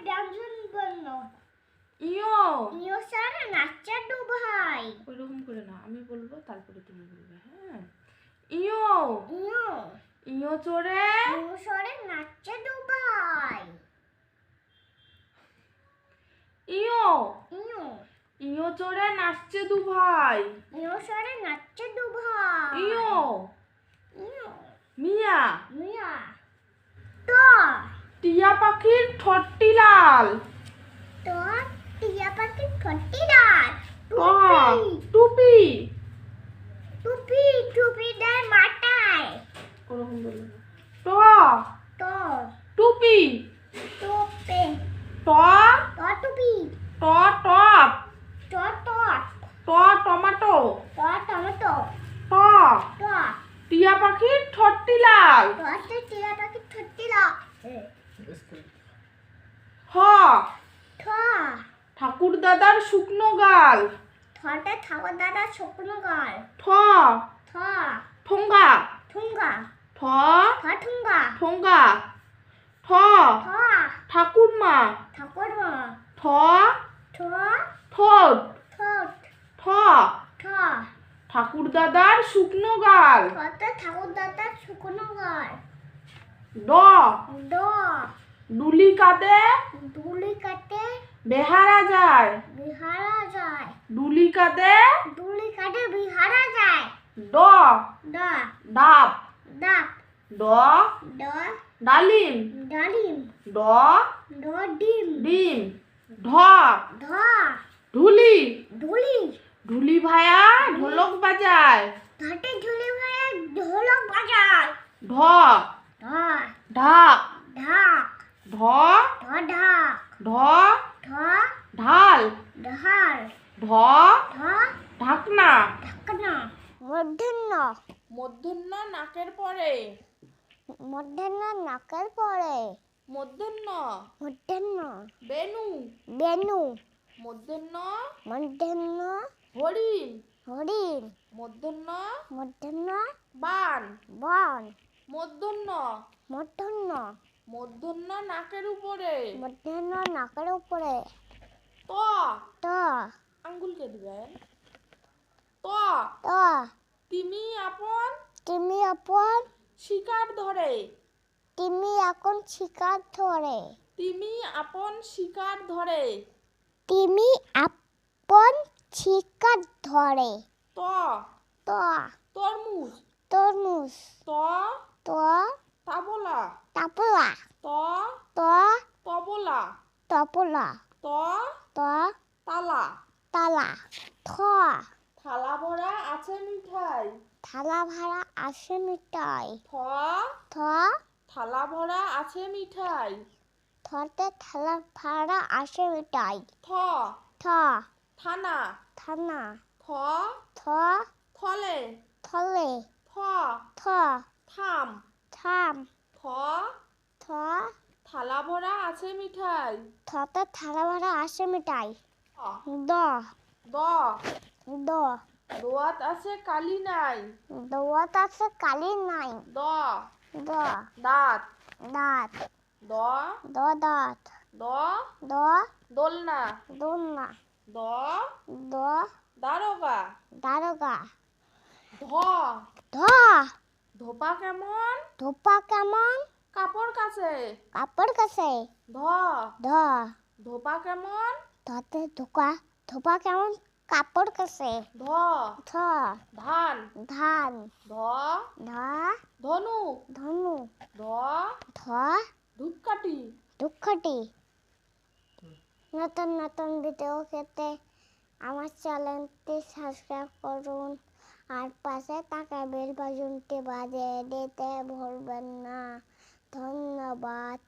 ব্যঞ্জন বর্ণ। ইয়ো ইয়ো স্বরে নাচছে দু ভাই। ওইরকম করে না, আমি বলবো তারপরে তুমি বলবে। হ্যাঁ, ইয়ো ইয়ো ইয়ো চড়ে ইয়ো স্বরে নাচছে দু ভাই। ইয়ো ইয়ো ইয়ো চড়ে নাচছে দু ভাই। ইয়ো স্বরে নাচছে দু ভাই। ইয়ো ইয়ো মিয়া মিয়া ট টিয়া পাখির ঠোঁটটি লাল। ট টিয়া পাখির ঠোঁটটি লাল। ট টুপি টুপি টুপি দেয় মাথায়। ওরকম বলবে না। ট ট টুপি টপে ট ট টুপি ট টপ ট টপ ট টমাটো ট টমেটো ট ট টিয়া পাখির ঠোঁটটি লাল। ট টিয়া পাখির ঠোঁটটি লাল। হ ঠ ঠাকুর দাদার শুকনো গাল। ঠতে ঠাকুর দাদা শুকনো গাল। ঠ ঠ ঠোঙ্গা ঠুঙ্গা ঠ ঠ ঠুঙ্গা ঠোঙ্গা ঠ ঠ ঠাকুরমা ঠাকুর মা ঠ ঠ ঠোঁট ঠোঁট ঠ ঠ ঠাকুর দাদার শুকনো গাল। ঠতে ঠাকুর দাদা শুকনো গাল। ড ড ডুলি কাঁদে দুলি কাটে বেহারা যায়। বিহারা যায়। ডুলি কাঁদে দুলি কাটে বিহারা যায়। ড ড ডাব ডাব ড ড ডালিম ডালিম ড ড ডিম ডিম ঢ ঢ ঢুলি ঢুলি ঢুলি ভায়া ঢোলক বাজায়। ঢাটে ঝুলি ভাইয়া ঢোলক বাজায়। ঢ ঢ ঢাক ঢাক ঢ ঢ ঢাক ঢ ঢ ঢাল ঢাল ঢ ঢ ঢাকনা ঢাকনা। মধ্যাহ্ন মধ্যাহ্ন নাকের পরে। মধ্যাহ্ন নাকের পরে। মধ্যাহ্ন মধ্যাহ্ন বেনু বেনু মধ্যাহ্ন মধ্যাহ্ন হরিণ হরিণ মধ্যাহ্ন মধ্যাহ্ন বান বন মধ্যাহ্ন মধ্যাহ্ন মধ্যাহ্ন নাকের উপরে। মধ্যাহ্ন নাকের উপরে। ত ত আঙ্গুলকে দিবেন। ত ত তিমি আপন তুমি আপন শিকার ধরে। তুমি এখন শিকার ধরে। তিমি আপন শিকার ধরে। তুমি আপন শিকার ধরে। ত ত তরমুজ তরমুজ ত ত তাবলা তাপলা ত ত তবলা তপলা ত ত তালা তালা থ থালা ভরা আছে মিঠাই। থালা ভাড়া আসে মিঠাই। থ থ থালা ভরা আছে মিঠাই। থতে থালা ভাড়া আসে মিঠাই। থ থ থানা থানা থ থ থলে থলে থ থ থাম থাম থ থ থালা ভরা আছে মিঠাই। থতে থালা ভাড়া আসে মিঠাই। দ দ দ দোয়াত আছে কালি নাই। দোয়াত আছে কালি নাই। দ দ দাঁত দাঁত দ দ দাঁত দ দ দোলনা দোলনা দ দ দারোগা দারোগা ধ ধ ধোপা কেমন ধোপা কেমন কাপড় কাছে। কাপড় কাছে। ধ ধ ধোপা কেমন ধতে ধোকা ধোপা কেমন কাপড় কাছে। ধ ধ ধান ধান ধ ধ ধনু ধনু ধ ধ ধূপকাঠি। দুঃখটি। নতুন নতুন ভিডিও পেতে আমার চ্যানেলটি সাবস্ক্রাইব করুন আর পাশে থাকা বেল বাটনটি বাজিয়ে দিতে ভুলবেন না। ধন্যবাদ।